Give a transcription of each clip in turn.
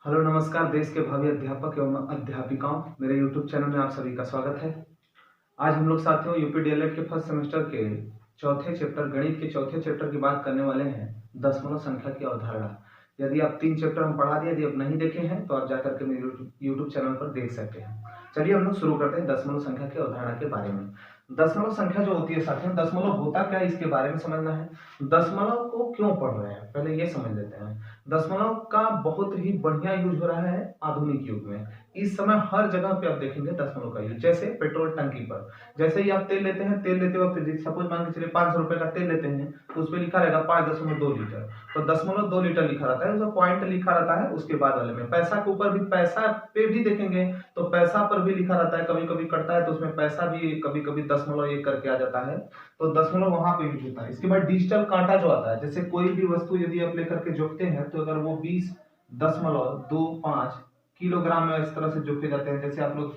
Hello नमस्कार देश के भावी अध्यापक एवं अध्यापिकाओं, मेरे यूट्यूब चैनल में आप सभी का स्वागत है। आज हम लोग साथियों यूपी डीएलएड के फर्स्ट सेमेस्टर के चौथे चैप्टर गणित के चौथे चैप्टर की बात करने वाले हैं, दशमलव संख्या की अवधारणा। यदि आप 3 चैप्टर हम पढ़ा दिए, यदि आप नहीं देखे हैं तो आप जाकर के मेरे यूट्यूब चैनल पर देख सकते हैं। चलिए हम लोग शुरू करते हैं दशमलव संख्या की अवधारणा के बारे में। दशमलव संख्या जो होती है साथियों, दशमलव होता क्या है इसके बारे में समझना है। दशमलव को क्यों पढ़ रहे हैं पहले ये समझ लेते हैं। दशमलव का बहुत ही बढ़िया यूज हो रहा है आधुनिक युग में। इस समय हर जगह पे आप देखेंगे दशमलव का यूज। जैसे पेट्रोल टंकी पर जैसे ही आप तेल लेते हैं, तेल लेते वक्त सपोज मान के चलिए 500 रुपए का तेल लेते हैं तो उस पर लिखा रहेगा 5.2 लीटर, तो 0.2 लीटर लिखा रहता है, उसका पॉइंट लिखा रहता है। उसके बाद वाले में पैसा के ऊपर भी, पैसा पे भी देखेंगे तो पैसा पर भी लिखा रहता है, कभी कभी कटता है तो उसमें पैसा भी कभी कभी दशमलव एक करके आ जाता है, तो दशमलव वहां पे यूज होता है। इसके बाद डिजिटल कांटा जो आता है, जैसे कोई भी वस्तु यदि आप लेकर के जोखते हैं तो अगर वो 20.25 किलोग्राम में इस तरह से जोखे जाते हैं। जैसे आप लोग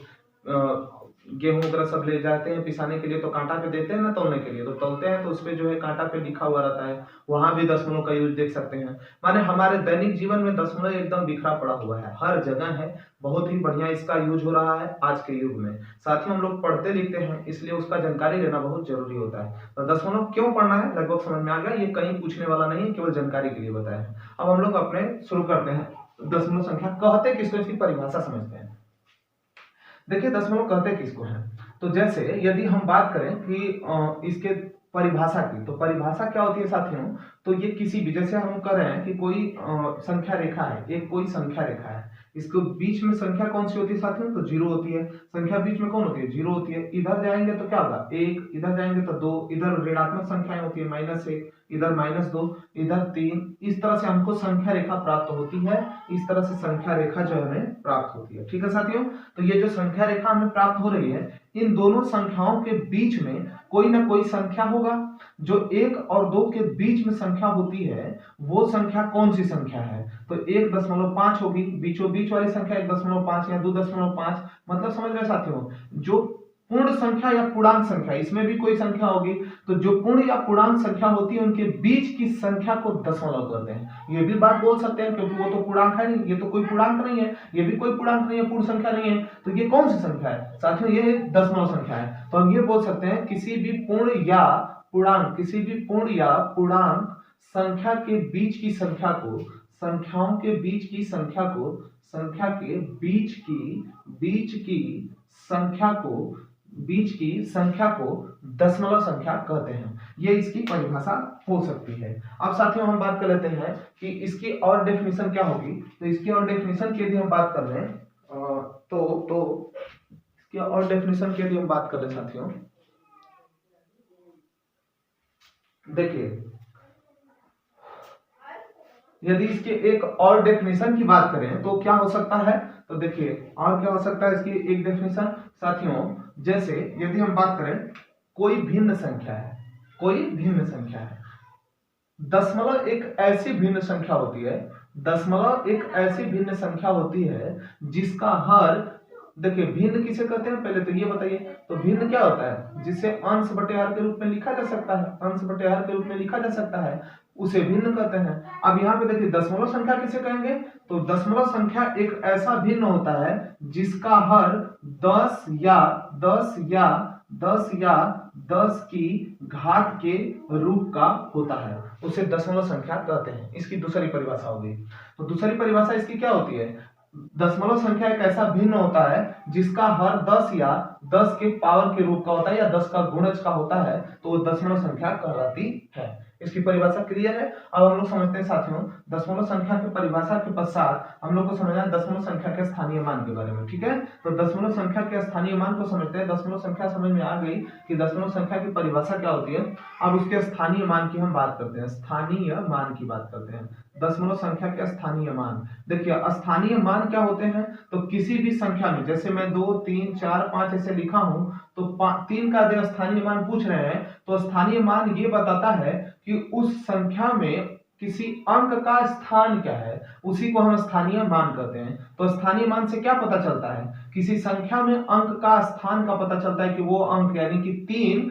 गेहूं वगैरह सब ले जाते हैं पिसाने के लिए तो कांटा पे देते हैं ना तौलने के लिए, तो तौलते हैं तो उसपे जो है कांटा पे लिखा हुआ रहता है, वहां भी दशमलव का यूज देख सकते हैं। माने हमारे दैनिक जीवन में दशमलव एकदम बिखरा पड़ा हुआ है, हर जगह है। बहुत ही बढ़िया इसका यूज हो रहा है आज के युग में। साथ ही हम लोग पढ़ते लिखते हैं, इसलिए उसका जानकारी लेना बहुत जरूरी होता है। तो दशमलव क्यों पढ़ना है लगभग समझ में आ गया, ये कहीं पूछने वाला नहीं है, केवल जानकारी के लिए बताया है। अब हम लोग अपने शुरू करते हैं। दशमलव संख्या कहते किसको, इसकी परिभाषा समझते हैं। देखिए दशमलव कहते किसको है, तो जैसे यदि हम बात करें कि इसके परिभाषा की, तो परिभाषा क्या होती है साथियों, तो ये किसी भी, जैसे हम कह रहे हैं कि कोई संख्या रेखा है, एक कोई संख्या रेखा है, इसको बीच में संख्या कौन सी होती है साथियों, तो जीरो होती है। संख्या बीच में कौन होती है, जीरो होती है। इधर जाएंगे तो क्या होगा, एक, इधर जाएंगे तो दो, इधर ऋणात्मक संख्याएं होती है -1, इधर -2, इधर 3। इस तरह से हमको संख्या रेखा प्राप्त होती है। इस तरह से संख्या रेखा जो हमें प्राप्त होती है, ठीक है साथियों। तो ये जो संख्या रेखा हमें प्राप्त हो रही है, इन दोनों संख्याओं के बीच में कोई ना कोई संख्या होगा। जो 1 और 2 के बीच में संख्या होती है वो संख्या कौन सी संख्या है, तो 1.5 होगी। बीचों बीच वाली संख्या 1.5 या 2.5, मतलब समझ रहे साथियों। जो पूर्ण संख्या या पूर्णांक संख्या, इसमें भी कोई संख्या होगी, तो जो पूर्ण या पूर्णांक संख्या होती है उनके बीच की संख्या को दशमलव कहते हैं। ये भी बात बोल सकते हैं क्योंकि वो तो पूर्णांक है नहीं, ये तो कोई पूर्णांक नहीं है, ये भी कोई पूर्णांक नहीं है, पूर्ण संख्या नहीं है, तो ये कौन सी संख्या है साथियों, ये दशमलव संख्या है। तो हम ये बोल सकते हैं किसी भी पूर्ण या पूर्णांक, किसी भी पूर्ण या पूर्णांक संख्या के बीच की संख्या को, संख्याओं के बीच की संख्या को, संख्या के बीच की संख्या को, बीच की संख्या को दशमलव संख्या कहते हैं। ये इसकी परिभाषा हो सकती है। अब साथियों हम बात कर लेते हैं कि इसकी और डेफिनेशन क्या होगी, तो इसकी और डेफिनेशन के लिए हम बात कर रहे हैं तो इसकी और डेफिनेशन के लिए हम बात कर रहे हैं साथियों। देखिए यदि इसके एक और डेफिनेशन की बात करें तो क्या हो सकता है, तो देखिए और क्या हो सकता है इसकी एक डेफिनेशन साथियों। जैसे यदि हम बात करें कोई भिन्न संख्या है, कोई भिन्न संख्या है, दशमलव एक ऐसी भिन्न संख्या होती है, दशमलव एक ऐसी भिन्न संख्या होती है जिसका हर, देखिए भिन्न किसे कहते हैं पहले तो ये बताइए। तो भिन्न क्या होता है, जिसे अंश बटे हर के रूप में लिखा जा सकता है, अंश बटे हर के रूप में लिखा जा सकता है, उसे भिन्न कहते हैं। अब यहाँ पे देखिए दशमलव संख्या किसे कहेंगे, तो दशमलव संख्या एक ऐसा भिन्न होता है जिसका हर 10 या 10 की घात के रूप का होता है, उसे दशमलव संख्या कहते हैं। इसकी दूसरी परिभाषा होगी। तो दूसरी परिभाषा इसकी क्या होती है, दशमलव संख्या एक ऐसा भिन्न होता है जिसका हर 10 या 10 के पावर के रूप का होता है या 10 का गुणज का होता है, तो वो दशमलव संख्या कहलाती है। इसकी परिभाषा क्लियर है। अब हम लोग समझते हैं साथियों दशमलव संख्या की परिभाषा के पश्चात हम लोग को समझना है दशमलव संख्या के स्थानीय मान के बारे में, ठीक है। तो दशमलव संख्या के स्थानीय मान को समझते हैं। दशमलव संख्या समझ में आ गई कि दशमलव संख्या की परिभाषा क्या होती है। अब उसके स्थानीय मान की हम बात करते हैं, स्थानीय मान की बात करते हैं। दशमलव संख्या के स्थानीय मान, देखिए स्थानीय मान क्या होते हैं, तो किसी भी संख्या में, जैसे मैं 2 3 4 5 ऐसे लिखा हूं, तो 3 का यदि स्थानीय मान पूछ रहे हैं तो स्थानीय मान ये बताता है कि उस संख्या में किसी अंक का स्थान क्या है, उसी को हम स्थानीय मान कहते हैं। तो स्थानीय मान से क्या पता चलता है, किसी संख्या में अंक का स्थान का पता चलता है कि वो अंक यानी कि 3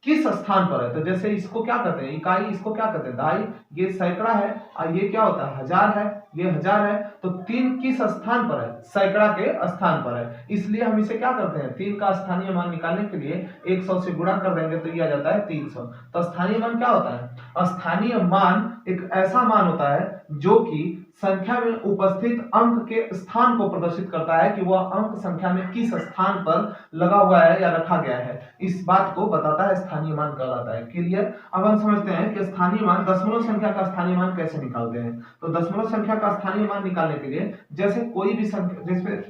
किस स्थान पर है। तो जैसे इसको क्या कहते हैं, इकाई, इसको क्या कहते हैं दहाई, ये सैकड़ा है और ये क्या होता है हजार है, ये हजार है। तो 3 किस स्थान पर है, सैकड़ा के स्थान पर है, इसलिए हम इसे क्या करते हैं 3 का स्थानीय मान निकालने के लिए 100 से गुणा कर देंगे तो ये आ जाता है 300। तो स्थानीय मान क्या होता है, स्थानीय मान एक ऐसा मान होता है जो कि संख्या में उपस्थित अंक के स्थान को प्रदर्शित करता है कि वह अंक संख्या में किस स्थान पर लगा हुआ है या रखा गया है, इस बात को बताता है स्थानीय मान कहलाता है। क्लियर। अब हम समझते हैं कि स्थानीय मान, दशमलव संख्या का स्थानीय मान कैसे निकालते हैं। तो दशमलव संख्या का स्थानीय मान निकालने के लिए जैसे कोई भी संख्या, जैसे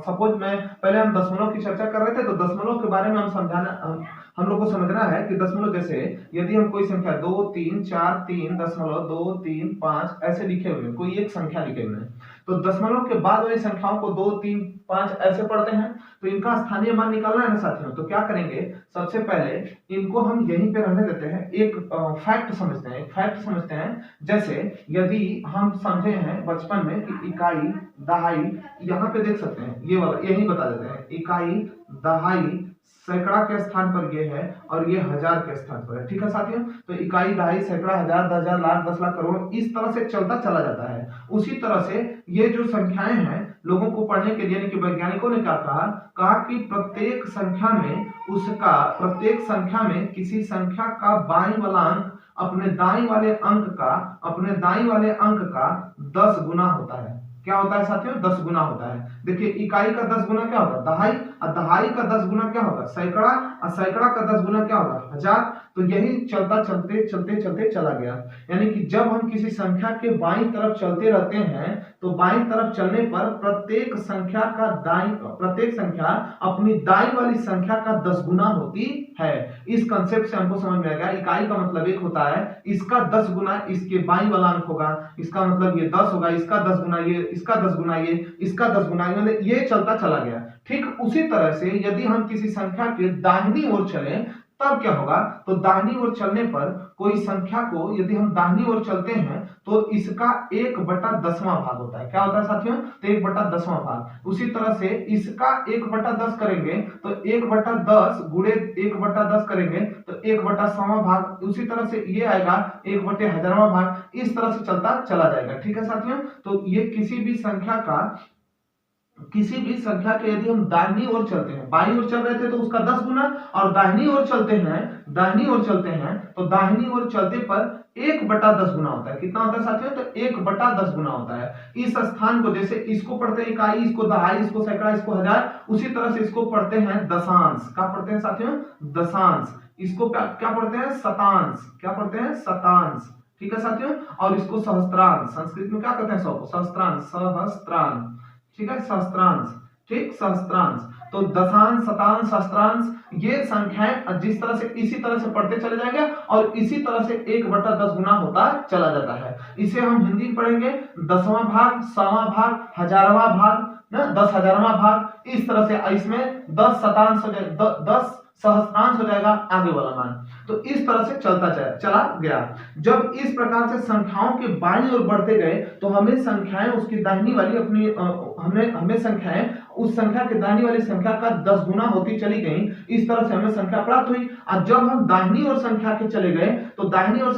सपोज मैं पहले हम दशमलव की चर्चा कर रहे थे, तो दशमलव के बारे में हम लोग को समझना है कि दशमलव जैसे यदि हम कोई संख्या 2 3 4 3 दशमलव 2 3 5 ऐसे लिखे हुए हैं, कोई एक संख्या लिखे हुए हैं, तो दशमलव के बाद वाली संख्याओं को 2 3 5 ऐसे पढ़ते हैं, तो इनका स्थानीय मान निकालना है ना साथियों। तो क्या करेंगे, सबसे पहले इनको हम यहीं पे रहने देते हैं, एक फैक्ट समझते हैं, एक फैक्ट समझते हैं। जैसे यदि हम समझे हैं बचपन में कि इकाई दहाई, यहाँ पे देख सकते हैं ये वाला यही बता देते हैं, इकाई दहाई सैकड़ा के स्थान पर ये है और ये हजार के स्थान पर है। ठीक है साथियों। तो इकाई दहाई सैकड़ा हजार 10,000 लाख 10 लाख करोड़ इस तरह से चलता चला जाता है। उसी तरह से ये जो संख्याएं हैं लोगों को पढ़ने के लिए, यानी कि वैज्ञानिकों ने क्या कहा कि प्रत्येक संख्या में किसी संख्या का बाईं वाला अंक अपने दाईं वाले अंक का 10 गुना होता है। क्या होता है साथियों, 10 गुना होता है। देखिए इकाई का 10 गुना क्या होगा दहाई, और दहाई का 10 गुना क्या होगा सैकड़ा, और सैकड़ा का 10 गुना क्या होगा हजार। तो यही चलता चलते चला गया। यानी कि जब हम किसी संख्या के बाईं तरफ चलते रहते हैं तो बाईं तरफ चलने पर प्रत्येक संख्या अपनी दाईं वाली संख्या का 10 गुना होती है। इस कंसेप्ट से हमको समझ में आ गया इकाई का मतलब 1 होता है, इसका 10 गुना इसके बाईं वाला अंक होगा, इसका मतलब ये 10 होगा, इसका 10 गुना ये, इसका 10 गुना ये, इसका 10 गुना ये, मतलब ये चलता चला गया। ठीक उसी तरह से यदि हम किसी संख्या के दाहिनी ओर चलें तब क्या होगा, तो दाहिनी ओर चलने पर कोई संख्या को यदि हम दाहिनी ओर चलते हैं तो इसका 1/10वां भाग होता है। क्या होता है साथियों, तो 1/10वां भाग। उसी तरह से इसका 1/10 करेंगे तो 1/10 गुणे 1/10 करेंगे तो 1/100वां भाग। उसी तरह से ये आएगा 1/1000वां भाग। इस तरह से चलता चला जाएगा। ठीक है साथियों। तो ये किसी भी संख्या के यदि हम दाहिनी ओर चलते हैं, बाईं ओर चल रहे थे तो उसका 10 गुना, और दाहिनी ओर चलते हैं तो दाहिनी ओर चलते पर 1/10 गुना होता है। कितना होता है साथियों, तो 1/10 गुना होता है। इस स्थान को जैसे इसको पढ़ते हैं इकाई, इसको दहाई, इसको सैकड़ा, इसको हजार, उसी तरह से इसको पढ़ते हैं दशांश। क्या पढ़ते हैं साथियों, दशांश। इसको क्या पढ़ते हैं, शतांश। क्या पढ़ते हैं, शतांश। ठीक है साथियों। और इसको सहस्त्रांश, संस्कृत में क्या कहते हैं, सहस्त्रांश। ठीक है, सहस्त्रांश। ठीक, सहस्त्रांश। तो दशांश, शतांश, सहस्त्रांश ये संख्याएं जिस तरह से इसी तरह से पढ़ते चले जाएंगे और इसी तरह से 1/10 गुना होता चला जाता है। इसे हम हिंदी में पढ़ेंगे 10वां भाग, 100वां भाग, 1000वां भाग, 10,000वां भाग। इस तरह से इसमें 10 शतांश हो जाएगा, 10 सहस्त्रांश हो जाएगा आगे वाला मान। तो इस तरह से चलता चला गया। जब इस प्रकार से संख्याओं के बाईं ओर बढ़ते गए तो हमें संख्याएं उसकी दाहिनी वाली हमें संख्याएं उस संख्या के दाहिनी वाली संख्या का 10 गुना होती चली गई। इस तरह से हमें संख्या प्राप्त हुई। और जब हम दाहिनी ओर संख्या के चले गए तो दाहिनी ओर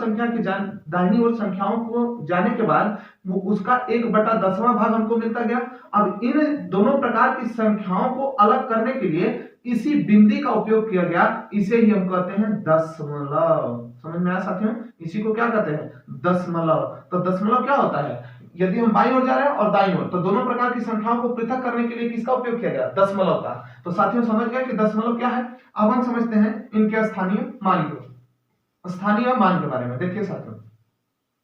संख्याओं को जाने के बाद वो उसका 1/10वां भाग हमको मिलता गया। अब इन दोनों प्रकार की संख्याओं को अलग करने के लिए इसी बिंदी का उपयोग किया गया। इसे ही हम कहते हैं दशमलव। समझ में आया साथियों, इसी को क्या कहते हैं, दशमलव। तो दशमलव क्या होता है, यदि हम बाईं ओर जा रहे हैं और दाईं ओर, तो दोनों प्रकार की संख्याओं को पृथक करने के लिए किसका उपयोग किया गया, दशमलव का। तो साथियों समझ गए कि दशमलव क्या है। अब हम समझते हैं इनके स्थानीय मान के बारे में। देखिए साथियों,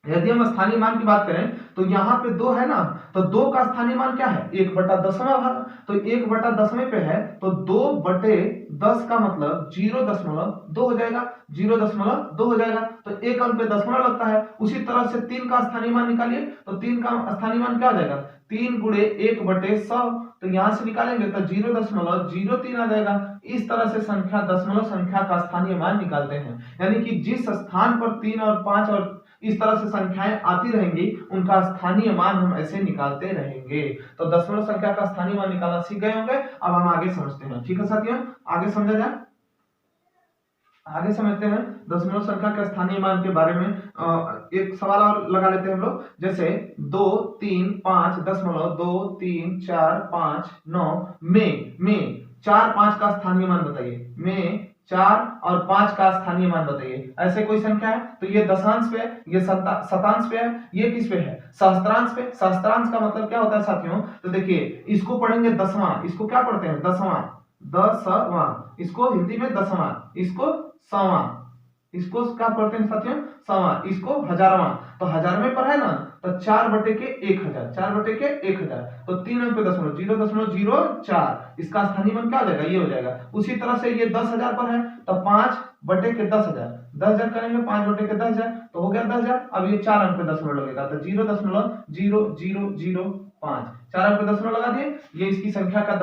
यदि हम स्थानीय मान की बात करें तो यहाँ पे 2 है ना, तो 2 का स्थानीय मान क्या है, 1/10वां भाग। तो 1/10वें पे है तो 2/10 का मतलब 0.2 हो जाएगा, 0.2 हो जाएगा। तो एक अंक पे दशमलव लगता है। उसी तरह से 3 का स्थानीय मान निकालिए, तो 3 का स्थानीय मान क्या हो जाएगा, 3 गुणे 1/100। तो यहां से निकालेंगे तो 0.03 आ जाएगा। इस तरह से दशमलव संख्या का स्थानीय मान निकालते हैं। यानी कि जिस स्थान पर 3 और 5 और इस तरह से संख्याएं आती रहेंगी उनका स्थानीय मान हम ऐसे निकालते रहेंगे। तो दशमलव संख्या का स्थानीय मान निकालना सीख गए होंगे। अब हम आगे समझते हैं। ठीक है साथियों, आगे समझा जाए। आगे समझते हैं दशमलव संख्या के स्थानीय मान के बारे में। एक सवाल और लगा लेते हैं हम लोग, जैसे 2 3 5 दशमलव 2 3 4 5 9 में 4 5 का स्थानीय मान बताइए। में 4 और 5 का स्थानीय मान बताइए। ऐसे कोई संख्या है तो ये दशांश पे है, ये शतांश पे है, ये किस पे है? सहस्त्रांश पे। सहस्त्रांश का मतलब क्या होता है साथियों? तो देखिए इसको पढ़ेंगे दसवां, इसको क्या पढ़ते हैं? दसवां, दसवां, इसको हिंदी में दसवां, इसको सवां, इसको क्या पढ़ते हैं साथियों? सवां, इसको हजारवां। तो हजारवें पर है ना, तो 4/1000, 4/1000, तो 3 अंक पे दशमलव 0.04, इसका स्थानीय मान क्या हो जाएगा? ये हो जाएगा। उसी तरह से ये 10,000 पर है तो 5/10,000, 10,000 करेंगे 5/10,000 तो हो गया 10,000। अब ये 4 अंक पे दशमलव लगेगा तो 0.0005, 4 अंक पे दशमलव लगा दिए, ये इसकी संख्या का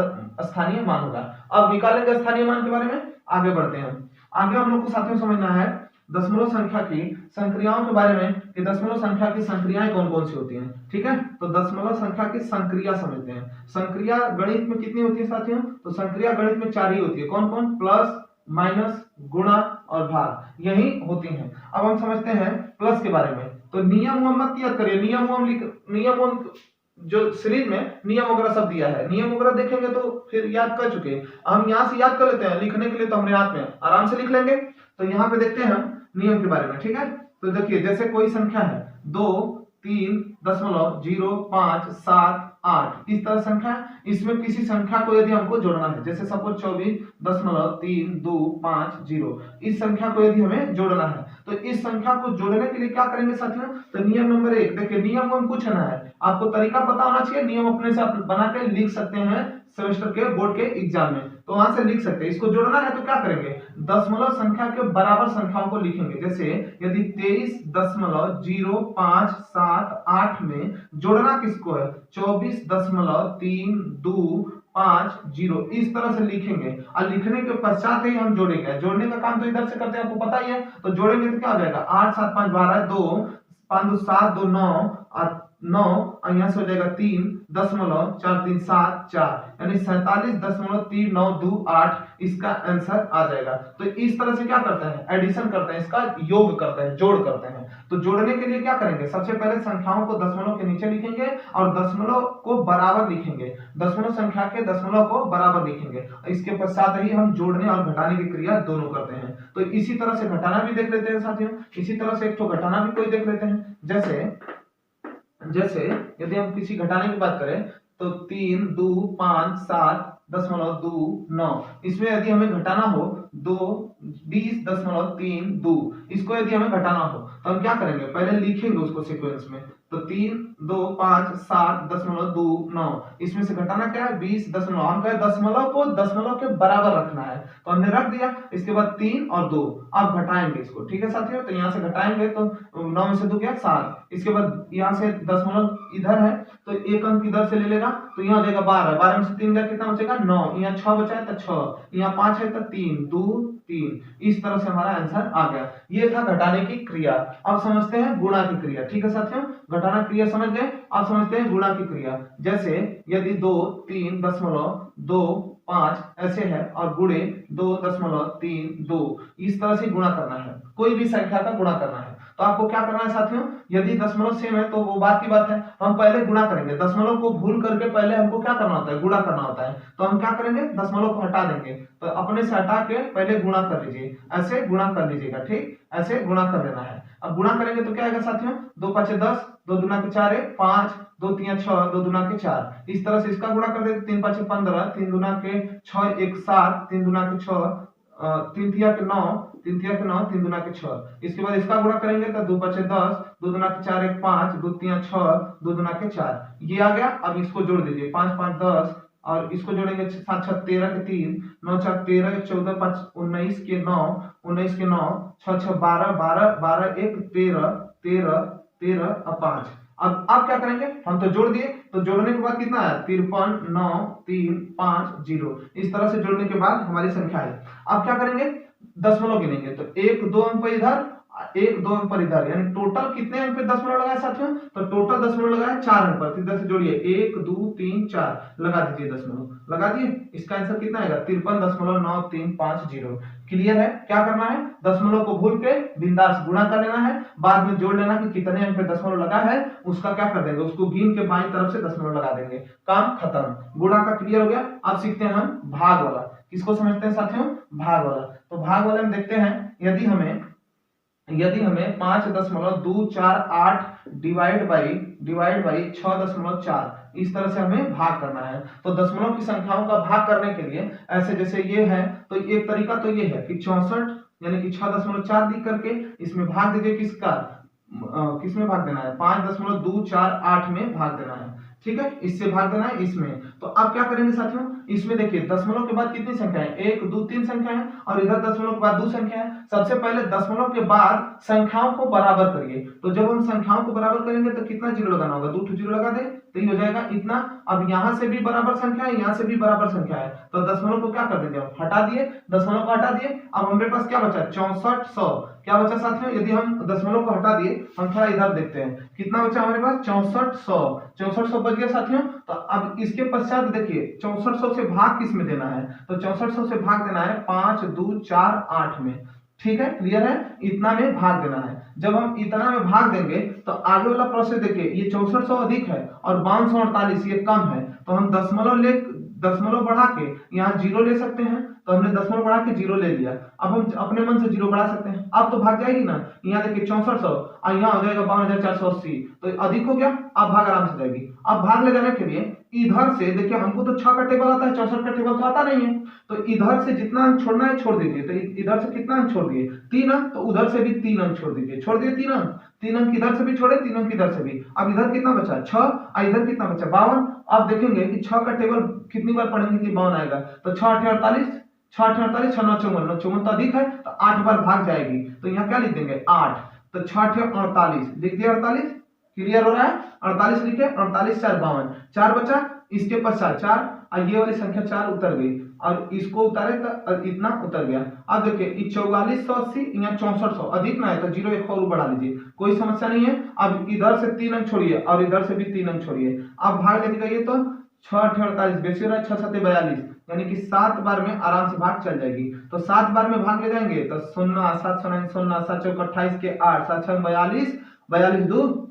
स्थानीय मान होगा। अब निकालेंगे स्थानीय मान के बारे में, आगे बढ़ते हैं। आगे हम लोग को साथियों समझना है दशमलव संख्या की संक्रियाओं के बारे में, कि दशमलव संख्या की संक्रियाएं कौन कौन सी होती हैं। ठीक है, तो दशमलव संख्या की संक्रिया समझते हैं। संक्रिया गणित में कितनी होती है साथियों? तो संक्रिया गणित में 4 ही होती है। कौन कौन? प्लस, माइनस, गुणा और भाग, यही होती हैं। अब हम समझते हैं प्लस के बारे में। तो नियम मत याद करिए, नियम जो सीरीज में नियम वगैरह सब दिया है, नियम वगैरह देखेंगे तो फिर याद कर चुके हैं। हम यहाँ से याद कर लेते हैं, लिखने के लिए तो हमारे हाथ में आराम से लिख लेंगे। तो यहाँ पे देखते हैं हम नियम के बारे में। ठीक है, तो देखिए जैसे कोई संख्या है 2 3 दशमलव 0 5 7 8, इस तरह संख्या, इसमें किसी संख्या को यदि हमको जोड़ना है, जैसे सपोज 24.32550, इस संख्या को यदि हमें जोड़ना है तो इस संख्या को जोड़ने के लिए क्या करेंगे साथियों? तो नियम नंबर 1, देखिए नियम हम कुछ ना है, आपको तरीका पता होना चाहिए। नियम अपने से आप बना के लिख सकते हैं सेमेस्टर के बोर्ड के एग्जाम में, तो वहां से लिख सकते हैं। इसको जोड़ना है तो क्या करेंगे? दशमलव संख्या के बराबर संख्याओं को लिखेंगे। जैसे यदि 23.0578 में जोड़ना किसको है? 24.3250, इस तरह से लिखेंगे और लिखने के पश्चात ही हम जोड़ेंगे। जोड़ने का काम तो इधर से करते हैं, आपको पता ही है। तो जोड़ेंगे तो क्या हो जाएगा? 8 7 5 12 2 5 2 7 2 9 और 9 और यहाँ से हो जाएगा 3.437 यानी 47.3928, इसका आंसर आ जाएगा। तो इस तरह से क्या करते हैं? एडिशन करते हैं, इसका योग करते हैं, जोड़ करते हैं। तो जोड़ने के लिए क्या करेंगे? सबसे पहले संख्याओं को दशमलव के नीचे लिखेंगे और दशमलव को बराबर लिखेंगे, दशमलव संख्या के दशमलव को बराबर लिखेंगे। इसके पश्चात ही हम जोड़ने और घटाने की क्रिया दोनों करते हैं। तो इसी तरह से घटाना भी देख लेते हैं साथियों। इसी तरह से एक तो घटाना भी कोई देख लेते हैं। जैसे यदि हम किसी घटाने की बात करें तो 3 2 5 7.29, इसमें यदि हमें घटाना हो 20.32, इसको यदि हमें घटाना हो तो हम क्या करेंगे? पहले लिखेंगे उसको सीक्वेंस में। तो 3 2 5 7.29, इसमें से घटाना क्या है? 20 दशमलव, हम कहे दशमलव को दशमलव के बराबर रखना है तो हमने रख दिया। इसके बाद 3 और 2, अब घटाएंगे इसको। ठीक है साथियों, तो यहाँ से घटाएंगे तो 9 में से 2 क्या? 7। इसके बाद यहाँ से दशमलव इधर है तो एक अंक इधर से ले लेगा तो यहाँ हो जाएगा 12, 12 में से 3 गया कितना बचेगा? 9, यहाँ 6 बचा है तो 6, यहाँ 5 है तो 3 2 3, इस तरह से हमारा आंसर आ गया। ये था घटाने की क्रिया। अब समझते हैं गुणा की क्रिया। ठीक है साथियों, घटाना क्रिया समझ गए, अब समझते हैं गुणा की क्रिया। जैसे यदि 2 3.25 ऐसे है और गुणे 2.32, इस तरह से गुणा करना है, कोई भी संख्या का गुणा करना है। तो आपको क्या करना है साथियों? यदि दशमलव सेम है तो वो बात की बात है, हम पहले गुणा करेंगे। दशमलव को भूल करके पहले हमको क्या करना होता है? गुणा करना होता है। तो हम क्या करेंगे? दशमलव को हटा देंगे, तो अपने से हटा के पहले गुणा कर लीजिए, ऐसे गुणा कर लीजिएगा। ठीक, ऐसे गुणा कर लेना है। अब गुणा करेंगे तो क्या आएगा साथियों? 2 5 10, 2 दूना के 4 5, 2 3 6, 2 दूना के 4, इस तरह से इसका गुणा कर देते। 3 5 15, 3 दूना के 6 1 7, 3 दूना के 6, 3 तिया के 9, 3 तिया के 9, 3 दूना के 6। इसके बाद इसका गुणा करेंगे तो 2 5 10, 2 दूना के 4 1 5, 2 3 6, 2 दूना के 4, ये आ गया। अब इसको जोड़ दीजिए, 5 5 10 और इसको जोड़ेंगे 7 6 13 के 3, 9 4 13, 14 5 19 के 9, 19 के 9, 6 6 12, 12 12 1 13, 13 13 और 5। अब क्या करेंगे? हम तो जोड़ दिए, तो जोड़ने के बाद कितना है? 53 9 3 5 0, इस तरह से जोड़ने के बाद हमारी संख्या है। अब क्या करेंगे? दशमलव गिनेंगे, तो 1 2 अंक पे इधर एक 2 अंक पर इधर, यानी टोटल कितने अंक पे दशमलव लगाए साथियों, तो टोटल दशमलव लगाए 4 अंक पर। तो इधर से जोड़िए 1 2 3 4 लगा दीजिए, दशमलव लगा दिए। इसका आंसर कितना आएगा 53.9350। क्लियर है? क्या करना है, दशमलव को भूल के बिंदास गुणा कर लेना है, बाद में जोड़ लेना कि कितने अंक पे दशमलव लगा है, उसका क्या कर देंगे, उसको गिन के बाईं तरफ से दशमलव लगा देंगे, काम खत्म। गुणा का क्लियर हो गया। अब सीखते हैं हम भाग वाला। किसको समझते हैं साथियों, भाग वाला। तो भाग वाले में देखते हैं, यदि हमें 5.248 डिवाइड बाई 6.4 इस तरह से हमें भाग करना है। तो दशमलव की संख्याओं का भाग करने के लिए ऐसे जैसे ये है, तो एक तरीका तो ये है कि 64 यानी कि 6.4 लिख करके इसमें भाग दीजिए, किसमें भाग देना है, 5.248 में भाग देना है। ठीक है, इससे भाग देना है इसमें। तो अब क्या करेंगे साथियों, इसमें देखिए दशमलव के बाद कितनी संख्या है, 1 2 3 संख्या है, और इधर दशमलव के बाद 2 संख्या है। सबसे पहले दशमलव के बाद संख्याओं को बराबर करिए। तो जब हम संख्याओं को बराबर करेंगे तो कितना जीरो लगाना होगा, 2 जीरो लगा दे तो ये हो जाएगा इतना। अब यहां से भी बराबर संख्या है, यहां से भी बराबर संख्या है, तो दशमलव को क्या कर देंगे, हटा दिए, दशमलव को हटा दिए। अब हमारे पास क्या बचा, 6400। क्या बचा साथियों, यदि हम दशमलव को हटा दिए, हम थोड़ा इधर देखते हैं कितना बचा हमारे पास, 6400 बच गया साथियों। तो अब इसके पश्चात देखिए 6400 से भाग किस में देना है, तो 6400 से भाग देना है 5 2 4 8 में। ठीक है, क्लियर है, इतना में भाग देना है। जब हम इतना में भाग देंगे तो आगे वाला प्रोसेस देखिए, ये 6400 अधिक है और 548 ये कम है, तो हम दशमलव बढ़ा के यहाँ जीरो ले सकते हैं। तो हमने दशमलव बढ़ा के जीरो ले लिया। अब हम अपने मन से जीरो बढ़ा सकते हैं, अब तो भाग जाएगी ना। यहाँ देखिए 6400 और यहाँ हो जाएगा 52480, तो अधिक हो गया, अब भाग आराम से जाएगी। अब भाग ले जाने के लिए इधर से देखिए, हमको तो 6 का टेबल आता है, 64 का टेबल तो आता नहीं है, तो इधर से जितना अंक छोड़ना है छोड़ दीजिए। तो इधर से कितना अंक छोड़ दिए, 3 अंक, तो उधर से भी 3 अंक छोड़ दीजिए, छोड़ दिए 3 अंक, 3 अंक इधर से भी छोड़े, 3 अंक इधर से भी। अब इधर कितना बचा 6 और इधर कितना बचा 52। अब देखेंगे कि 6 का टेबल कितनी बार पढ़ेंगे कि 52 आएगा, तो 6 8 48, 6 8 48, 6 9 54, 54 तो अधिक है, तो 8 बार भाग जाएगी। तो यहाँ क्या लिख देंगे 8, तो 6 8 48 लिख दिया 48। क्लियर हो रहा है, 48 लिखे, 48 4 52, 4 बचा, इसके पश्चात 4 और ये वाली संख्या 4 उतर गई, और इसको उतारे तो इतना उतर गया। अब देखिए 4480 यहाँ 6400 अधिक ना है, तो जीरो एक और बढ़ा लीजिए, कोई समस्या नहीं है। अब इधर से 3 अंक छोड़िए और इधर से भी 3 अंक छोड़िए। अब भाग लेके जाइए, तो 6 8 48 बेसी हो रहा है, 6 7 42, यानी कि 7 बार में आराम से भाग चल जाएगी। तो 7 बार में भाग ले जाएंगे तो 0 7 0 0 7 चौक 28 के 8 7 6 42, 42 2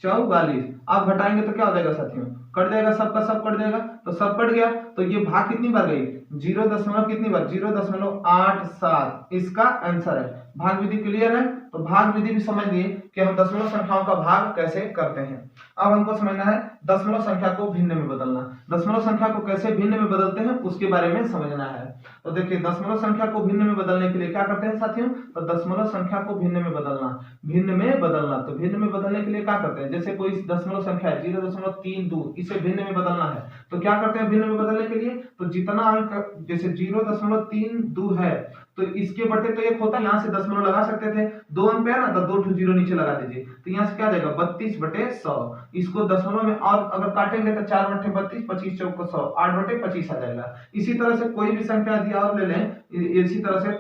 44। आप घटाएंगे तो क्या हो जाएगा साथियों, कट जाएगा, सबका सब कट जाएगा, तो सब कट गया। तो ये भाग कितनी बार गई, 0 कितनी बार, 0.87 इसका आंसर है। भाग विधि क्लियर है, तो भाग विधि भी समझ लिए कि हम दशमलव संख्याओं का भाग कैसे करते हैं। अब हमको समझना है दशमलव संख्या को भिन्न में बदलना। दशमलव संख्या को कैसे भिन्न में बदलते हैं उसके बारे में समझना है। तो देखिए दशमलव संख्या को भिन्न में बदलने के लिए क्या करते हैं साथियों, तो दशमलव संख्या को भिन्न में बदलना, तो भिन्न में बदलने के लिए क्या करते हैं, जैसे कोई दशमलव संख्या है 0.32, इसे भिन्न में बदलना है तो क्या करते हैं भिन्न में बदलने के लिए, तो जितना अंक जैसे 0.32 है तो इसके बटे तो एक होता है, यहाँ से दशमलव लगा सकते थे, 2 अंक पे है ना, तो 2 जीरो नीचे लगा दीजिए, तो यहाँ से क्या जाएगा 32/100। इसको दशमलव में और अगर काटेंगे तो 4/32, 25 चौक 100, 8/25 आ जाएगा। इसी तरह से कोई भी संख्या यदि और ले लें, इसी तरह से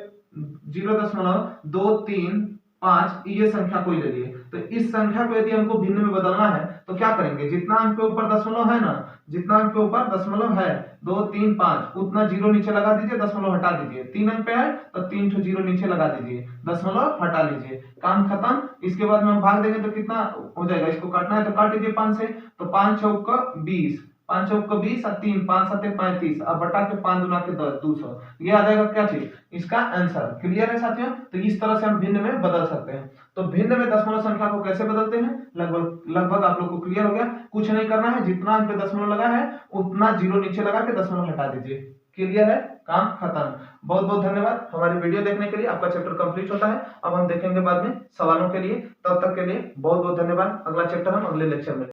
0.235 ये संख्या कोई ले लिए, तो इस संख्या को यदि हमको भिन्न में बदलना है तो क्या करेंगे, जितना अंक के ऊपर दशमलव है ना, जितना अंक के ऊपर दशमलव है 2 3 5 उतना जीरो नीचे लगा दीजिए, दशमलव हटा दीजिए। 3 अंक पे है तो 3 ठो जीरो नीचे लगा दीजिए, दशमलव हटा लीजिए, काम खत्म। इसके बाद में हम भाग देंगे तो कितना हो जाएगा, इसको काटना है तो काट दीजिए 5 से, तो 5 चौक 20, 5 चौक 20 और 3 5 7 35 और बटा के 5 गुना के 10 200, ये आ जाएगा क्या चीज, इसका आंसर। क्लियर है साथियों, तो इस तरह से हम भिन्न में बदल सकते हैं। तो भिन्न में दशमलव संख्या को कैसे बदलते हैं, लगभग आप लोग को क्लियर हो गया। कुछ नहीं करना है, जितना अंक पे दशमलव लगा है उतना जीरो नीचे लगा के दशमलव हटा दीजिए। क्लियर है, काम खत्म। बहुत बहुत धन्यवाद हमारी वीडियो देखने के लिए। आपका चैप्टर कंप्लीट होता है, अब हम देखेंगे बाद में सवालों के लिए। तब तक के लिए बहुत बहुत धन्यवाद। अगला चैप्टर हम अगले लेक्चर में